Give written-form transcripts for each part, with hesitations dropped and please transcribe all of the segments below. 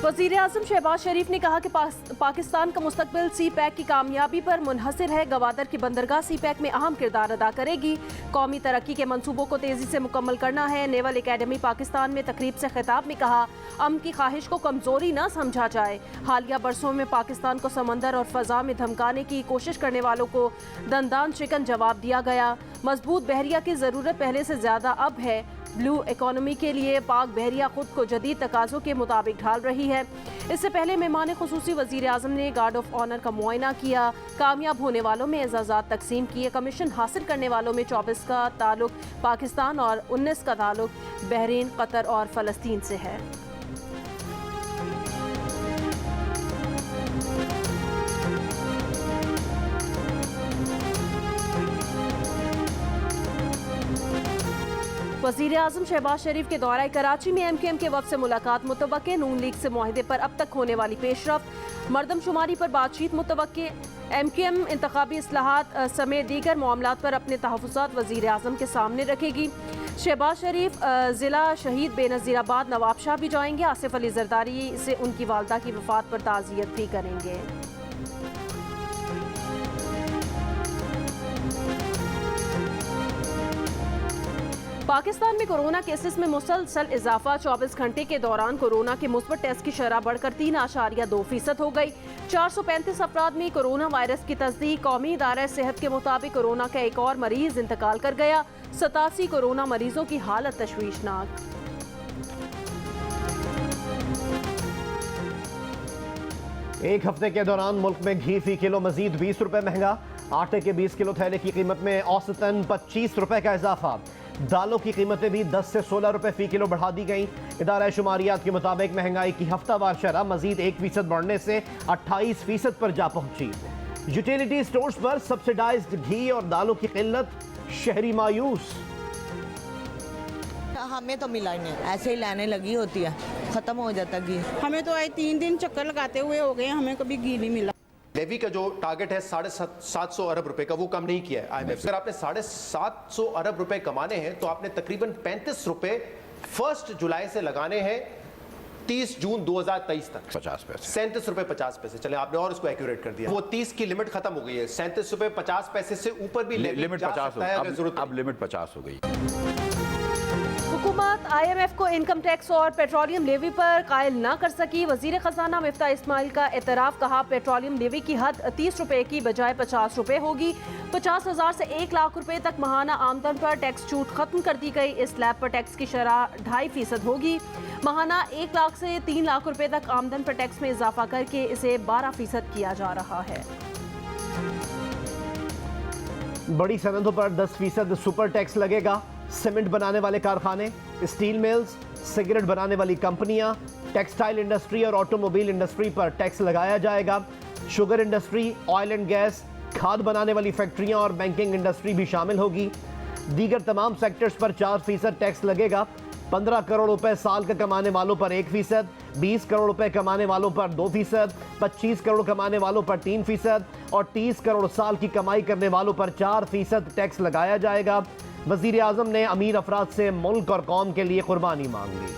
वज़ीर-ए-आज़म शहबाज शरीफ ने कहा कि पाकिस्तान का मुस्तकबिल सी पैक की कामयाबी पर मुनहसर है। गवादर की बंदरगाह सी पैक में अहम किरदार अदा करेगी। कौमी तरक्की के मंसूबों को तेज़ी से मुकम्मल करना है। नेवल एकेडमी पाकिस्तान में तकरीब से खिताब में कहा, अमन की ख्वाहिश को कमज़ोरी न समझा जाए। हालिया बरसों में पाकिस्तान को समंदर और फ़ज़ा में धमकाने की कोशिश करने वालों को दंदान शिकन जवाब दिया गया। मजबूत बहरिया की ज़रूरत पहले से ज़्यादा अब है। ब्लू इकोनॉमी के लिए पाक बहरिया खुद को जदीद तकाज़ों के मुताबिक ढाल रही है। इससे पहले मेहमान खुसूसी वज़ीर आज़म ने गार्ड ऑफ ऑनर का मुआयना किया। कामयाब होने वालों में एजाज़ात तकसीम किए। कमीशन हासिल करने वालों में 24 का ताल्लुक पाकिस्तान और 19 का ताल्लुक बहरीन, कतर और फ़लस्तीन से है। वज़ीर-ए-आज़म शहबाज शरीफ के दौरा कराची में MQM के वफ़द से मुलाकात मुतवक्के। नून लीग से मुआहदे पर अब तक होने वाली पेशरफ्त, मरदमशुमारी पर बातचीत मुतवक्के। MQM इंतखाबी इस्लाहात समेत दीगर मामलात पर अपने तहफ़्फ़ुज़ात वज़ीर-ए-आज़म के सामने रखेगी। शहबाज शरीफ ज़िला शहीद बेनज़ीराबाद नवाबशाह भी जाएंगे। आसिफ अली जरदारी से उनकी वालदा की वफ़ात पर ताज़ियत भी करेंगे। पाकिस्तान में कोरोना केसेस में मुसलसल इजाफा। 24 घंटे के दौरान कोरोना के मुस्बत टेस्ट की शरह बढ़कर 3.2% हो गई। 435 अफराद में कोरोना वायरस की तस्दीक। कौमी इदारा सेहत के मुताबिक कोरोना का एक और मरीज इंतकाल कर गया। 87 कोरोना मरीजों की हालत तशवीशनाक। एक हफ्ते के दौरान मुल्क में घी फी किलो मजीद 20 रुपए महंगा। आटे के 20 किलो थैले की कीमत में औसतन 25 रुपए का इजाफा। दालों की कीमतें भी 10 से 16 रुपए फी किलो बढ़ा दी गई। इदारा शुमारियात के मुताबिक महंगाई की हफ्तावार शरह मजीद 1% बढ़ने से 28% पर जा पहुंची। यूटिलिटी स्टोर्स पर सब्सिडाइज्ड घी और दालों की किल्लत, शहरी मायूस। हमें तो मिला ही नहीं, ऐसे ही लाने लगी होती है, खत्म हो जाता घी। हमें तो आज 3 दिन चक्कर लगाते हुए हो गए, हमें कभी घी नहीं मिला। लेवी का जो टारगेट है 750 अरब रुपए का, वो कम नहीं किया है IMF। अगर आपने 750 अरब रुपए कमाने हैं तो आपने तकरीबन 35 रुपए 1 जुलाई से लगाने हैं 30 जून 2023 तक। 50 पैसे, 37 रुपए 50 पैसे। चले आपने और इसको एक्यूरेट कर दिया। वो 30 की लिमिट खत्म हो गई है। 37 रुपए 50 पैसे से ऊपर भी लिमिट 50 हो गई। अब लिमिट 50 हो गई। हुकूमत IMF को इनकम टैक्स और पेट्रोलियम लेवी पर कायल न कर सकी। वजीर खजाना मिफ्ता इस्माइल का एतराफ़। कहा, पेट्रोलियम लेवी की हद 30 रुपए की बजाय 50 रुपए होगी। 50,000 से 1 लाख रुपए तक माहाना आमदन पर टैक्स छूट खत्म कर दी गई। इस स्लैब पर टैक्स की शरह 2.5% होगी। माहाना 1 लाख से 3 लाख रुपए तक आमदन पर टैक्स में इजाफा करके इसे 12% किया जा रहा है। बड़ी सनदों पर 10% सुपर टैक्स लगेगा। सीमेंट बनाने वाले कारखाने, स्टील मिल्स, सिगरेट बनाने वाली कंपनियां, टेक्सटाइल इंडस्ट्री और ऑटोमोबाइल इंडस्ट्री पर टैक्स लगाया जाएगा। Sugar industry, oil and gas, खाद बनाने वाली फैक्ट्रियां और बैंकिंग इंडस्ट्री भी शामिल होगी। दीगर तमाम सेक्टर्स पर 4% टैक्स लगेगा। 15 करोड़ रुपए साल का कमाने वालों पर 1%, 20 करोड़ रुपए कमाने वालों पर 2%, 25 करोड़ कमाने वालों पर 3% और 30 करोड़ साल की कमाई करने वालों पर 4% टैक्स लगाया जाएगा। वज़ीर आज़म ने अमीर अफराद से मुल्क और कौम के लिए कुर्बानी मांग ली।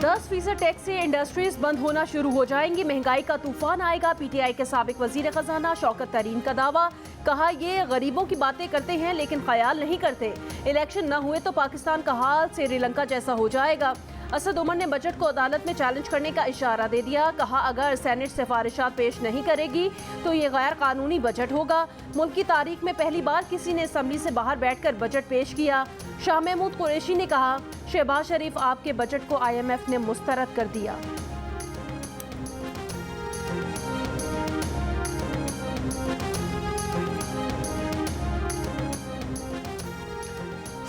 %10 टैक्स से इंडस्ट्रीज बंद होना शुरू हो जाएंगी। महंगाई का तूफान आएगा। PTI के साबिक वजीर खजाना शौकत तरीन का दावा। कहा, ये गरीबों की बातें करते हैं लेकिन ख्याल नहीं करते। इलेक्शन न हुए तो पाकिस्तान का हाल श्रीलंका जैसा हो जाएगा। असद उमर ने बजट को अदालत में चैलेंज करने का इशारा दे दिया। कहा, अगर सेनेट सिफारिशात पेश नहीं करेगी तो ये गैर कानूनी बजट होगा। मुल्क की तारीख में पहली बार किसी ने असम्बली से बाहर बैठकर बजट पेश किया। शाह महमूद कुरैशी ने कहा, शहबाज शरीफ आपके बजट को IMF ने मुस्तरद कर दिया।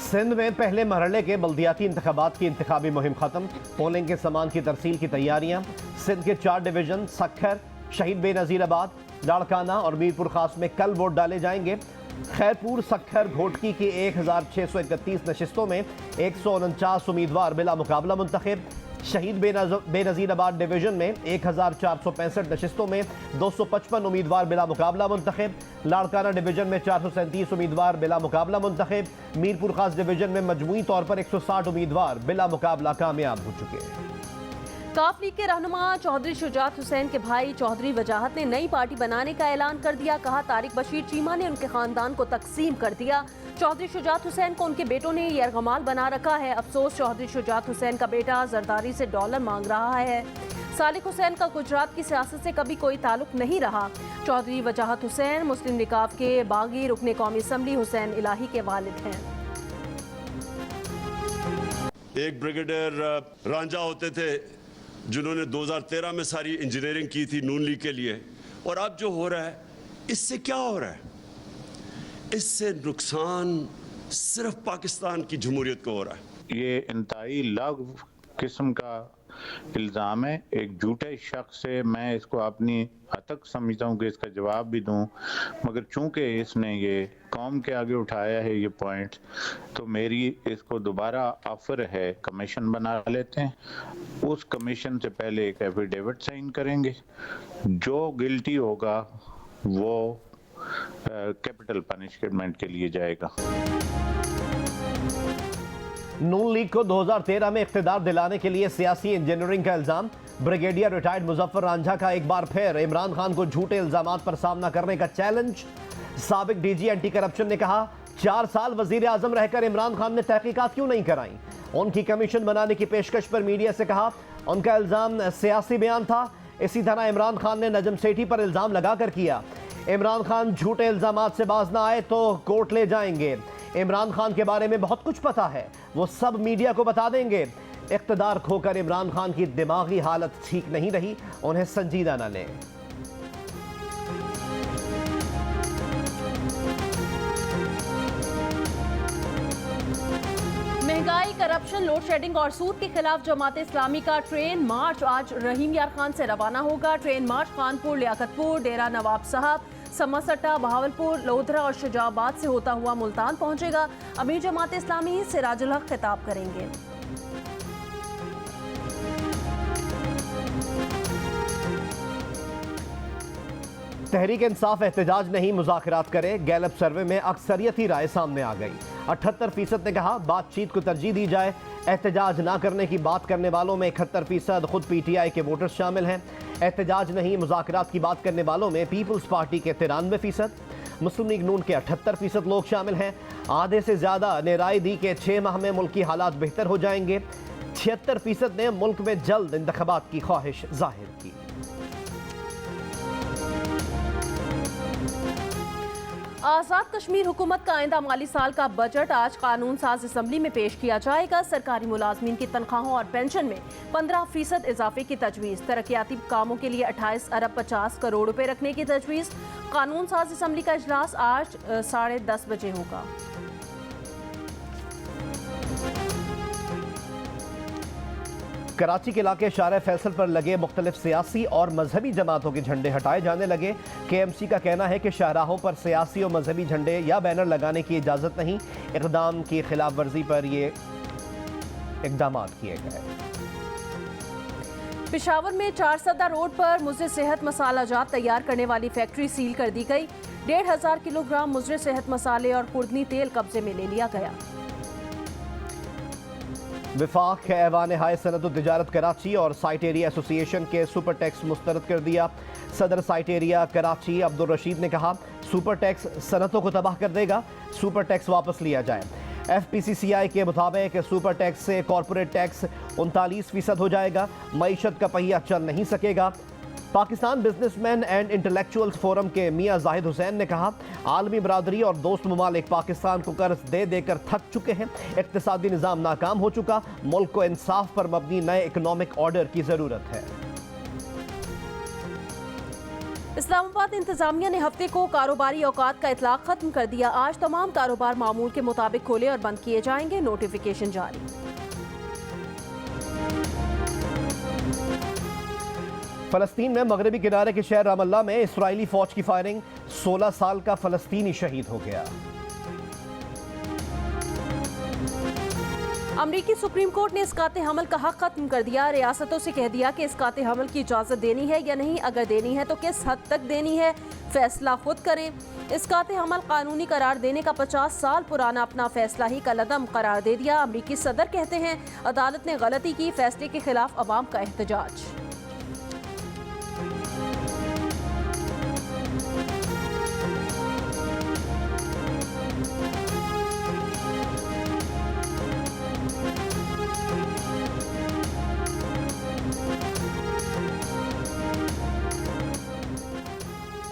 सिंध में पहले मरहले के बल्दियाती इंतखाबात की इंतखाबी मुहिम खत्म। पोलिंग के सामान की तरसील की तैयारियां। सिंध के 4 डिवीजन सक्खर, शहीद बेनज़ीराबाद, लाड़काना और मीरपुर खास में कल वोट डाले जाएंगे। खैरपुर, सक्खर, घोटकी की 1631 नशिस्तों में 149 उम्मीदवार बिला मुकाबला मुंतखब। शहीद बेनज़ीर आबाद डिवीजन में 1465 नशिस्तों में 255 उम्मीदवार बिला मुकाबला मुंतखब। लाड़काना डिवीजन में 437 उम्मीदवार बिला मुकाबला मुंतखब। मीरपुर खास डिवीजन में मजमूई तौर पर 160 उम्मीदवार बिला मुकाबला कामयाब हो चुके हैं। काफ लीग के रहनुमा चौधरी शुजात हुसैन के भाई चौधरी वजाहत ने नई पार्टी बनाने का ऐलान कर दिया। कहा, तारिक बशीर चीमा ने उनके खानदान को तकसीम कर दिया। चौधरी शुजात हुसैन को उनके बेटों ने यरगमाल बना रखा है। अफसोस, चौधरी शुजात हुसैन का बेटा जरदारी से डॉलर मांग रहा है। सालिक हुसैन का गुजरात की सियासत से कभी कोई ताल्लुक नहीं रहा। चौधरी वजाहत हुसैन मुस्लिम निकाफ के बागी रुकने कौमी असम्बली हुसैन इलाही के वालिद हैं। एक ब्रिगेडियर रांझा होते थे जिन्होंने 2013 में सारी इंजीनियरिंग की थी नून लीग के लिए, और अब जो हो रहा है इससे क्या हो रहा है? इससे नुकसान सिर्फ पाकिस्तान की जमहूरियत को हो रहा है। ये इंतहाई लाग किस्म का इल्ज़ाम है एक झूठे शख्स से। मैं इसको अपनी हद तक समझता हूँ कि इसका जवाब भी दूँ, मगर चूंकि इसने ये कौम के आगे उठाया है ये पॉइंट, तो मेरी इसको दोबारा ऑफर है कमीशन बना लेते हैं। उस कमीशन से पहले एक एफिडेविट साइन करेंगे। जो गिल्टी होगा वो कैपिटल पनिशमेंट के लिए जाएगा। नून लीग को 2013 में इख्तिदार दिलाने के लिए सियासी इंजीनियरिंग का इल्जाम। ब्रिगेडियर रिटायर्ड मुजफ्फर रांझा का एक बार फिर इमरान खान को झूठे इल्जामात पर सामना करने का चैलेंज। साबिक डीजी एंटी करप्शन ने कहा, 4 साल वजीर आजम रहकर इमरान खान ने तहकीकात क्यों नहीं कराई। उनकी कमीशन बनाने की पेशकश पर मीडिया से कहा, उनका इल्जाम सियासी बयान था। इसी तरह इमरान खान ने नजम सेठी पर इल्जाम लगाकर किया। इमरान खान झूठे इल्जामात से बाज ना आए तो कोर्ट ले जाएंगे। इमरान खान के बारे में बहुत कुछ पता है, वो सब मीडिया को बता देंगे। इख्तिदार खोकर इमरान खान की दिमागी हालत ठीक नहीं रही, उन्हें संजीदा न लें। महंगाई, करप्शन, लोड शेडिंग और सूद के खिलाफ जमात इस्लामी का ट्रेन मार्च आज रहीम यार खान से रवाना होगा। ट्रेन मार्च कानपुर, लियाकतपुर, डेरा नवाब साहब, समरसट्टा, बहावलपुर, लोधरा और शुजाबाद से होता हुआ मुल्तान पहुंचेगा। अमीर जमात इस्लामी सिराजुल हक खिताब करेंगे। तहरीक इंसाफ एहतजाज नहीं मुज़ाकरात करे, गैलप सर्वे में अक्सरियती राय सामने आ गई। 78% ने कहा बातचीत को तरजीह दी जाए। एहतजाज ना करने की बात करने वालों में 71% खुद PTI के वोटर्स शामिल हैं। एहतजाज नहीं मुज़ाकरात की बात करने वालों में पीपल्स पार्टी के 93%, मुस्लिम लीग नून के 78% लोग शामिल हैं। आधे से ज़्यादा ने राय दी कि 6 माह में मुल्क की हालात बेहतर हो जाएंगे। 76% ने मुल्क में जल्द इंतखाबात की ख्वाहिश जाहिर की। आज़ाद कश्मीर हुकूमत का आइंदा माली साल का बजट आज कानून साज असम्बली में पेश किया जाएगा। सरकारी मुलाजमीन की तनख्वाहों और पेंशन में 15% इजाफे की तजवीज़। तरक्याती कामों के लिए 28 अरब 50 करोड़ रुपए रखने की तजवीज़। कानून साज असम्बली का इजलास आज 10:30 बजे होगा। कराची के इलाके शारे फैसल पर लगे मुख्तलिफ सियासी और मजहबी जमातों के झंडे हटाए जाने लगे। KMC का कहना है कि शाहराहों पर सियासी और मजहबी झंडे या बैनर लगाने की इजाज़त नहीं। इक़दाम की खिलाफ वर्जी पर ये इक़दाम किए गए। पेशावर में 4 सदा रोड पर मुज़र सेहत मसाला जात तैयार करने वाली फैक्ट्री सील कर दी गई। 1500 किलोग्राम मुज़र सेहत मसाले और खुर्दनी तेल कब्जे में ले लिया गया। विफाक ऐवान हाय सनत व तिजारत कराची और साइट एरिया एसोसिएशन के सुपर टैक्स मुस्तरद कर दिया। सदर साइट एरिया कराची अब्दुल रशीद ने कहा, सुपर टैक्स सनतों को तबाह कर देगा, सुपर टैक्स वापस लिया जाए। FPCCI के मुताबिक सुपर टैक्स से कॉरपोरेट टैक्स 39% हो जाएगा। मईशत का पहिया चल नहीं सकेगा। Pakistan businessman and intellectuals forum के मियां जाहिद हुसैन ने कहा, आलमी बरादरी और दोस्त ममालिक पाकिस्तान को कर्ज दे देकर थक चुके हैं। इक्तिसादी निज़ाम नाकाम हो चुका, मुल्क को इंसाफ पर मबनी नए इकनॉमिक ऑर्डर की ज़रूरत है। इस्लामाबाद इंतजामिया ने हफ्ते को कारोबारी औकात का इतलाक खत्म कर दिया। आज तमाम कारोबार मामूल के मुताबिक खोले और बंद किए जाएंगे। नोटिफिकेशन जारी। फ़लस्तीन में मगरबी किनारे के शहर रामल्ला में इस्राइली फौज की फायरिंग, 16 साल का फ़लस्तीनी शहीद हो गया। अमरीकी सुप्रीम कोर्ट ने इसकाते हमल का हक खत्म कर दिया। रियासतों से कह दिया कि इसकाते हमल की इजाज़त देनी है या नहीं, अगर देनी है तो किस हद तक देनी है, फैसला खुद करें। इसकाते हमल कानूनी करार देने का 50 साल पुराना अपना फैसला ही कलअदम करार दे दिया। अमरीकी सदर कहते हैं अदालत ने गलती की, फैसले के खिलाफ अवाम का एहतजाज।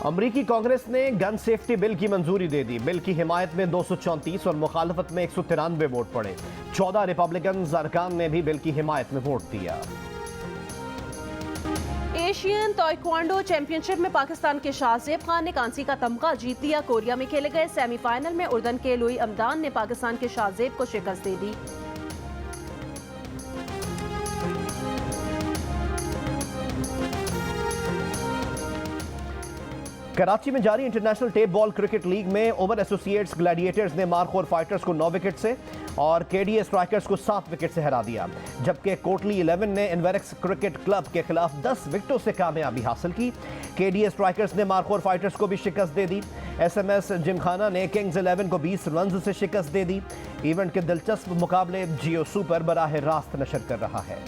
अमरीकी कांग्रेस ने गन सेफ्टी बिल की मंजूरी दे दी। बिल की हिमायत में 234 और मुखालफत में 193 वोट पड़े। 14 रिपब्लिकन अरकान ने भी बिल की हिमायत में वोट दिया। एशियन ताइक्वांडो चैंपियनशिप में पाकिस्तान के शाहजेब खान ने कांसी का तमगा जीत लिया। कोरिया में खेले गए सेमीफाइनल में उर्दन के लुई अमदान ने पाकिस्तान के शाहजेब को शिकस्त दे दी। कराची में जारी international tape ball cricket league में ओवर एसोसिएट्स ग्लैडिएटर्स ने मार्कोर फाइटर्स को 9 विकेट से और केडीए स्ट्राइकर्स को 7 विकेट से हरा दिया, जबकि कोटली 11 ने इनवेरेक्स क्रिकेट क्लब के खिलाफ 10 विकेटों से कामयाबी हासिल की। केडीए स्ट्राइकर्स ने मार्कोर फाइटर्स को भी शिकस्त दे दी। एसएमएस जिमखाना ने किंग्स 11 को 20 रन से शिकस्त दे दी। इवेंट के दिलचस्प मुकाबले जियो सुपर बराह रास्त नशर कर रहा है।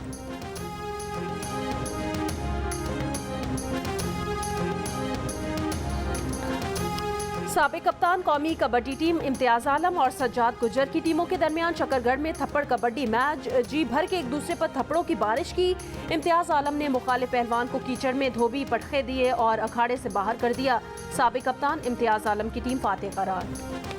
साबिक कप्तान कौमी कबड्डी टीम इम्तियाज आलम और सज्जाद गुजर की टीमों के दरमियान शकरगढ़ में थप्पड़ कबड्डी मैच। जी भर के एक दूसरे पर थप्पड़ों की बारिश की। इम्तियाज आलम ने मुखालिफ पहलवान को कीचड़ में धोबी पटखे दिए और अखाड़े से बाहर कर दिया। साबिक कप्तान इम्तियाज आलम की टीम फातेह करार।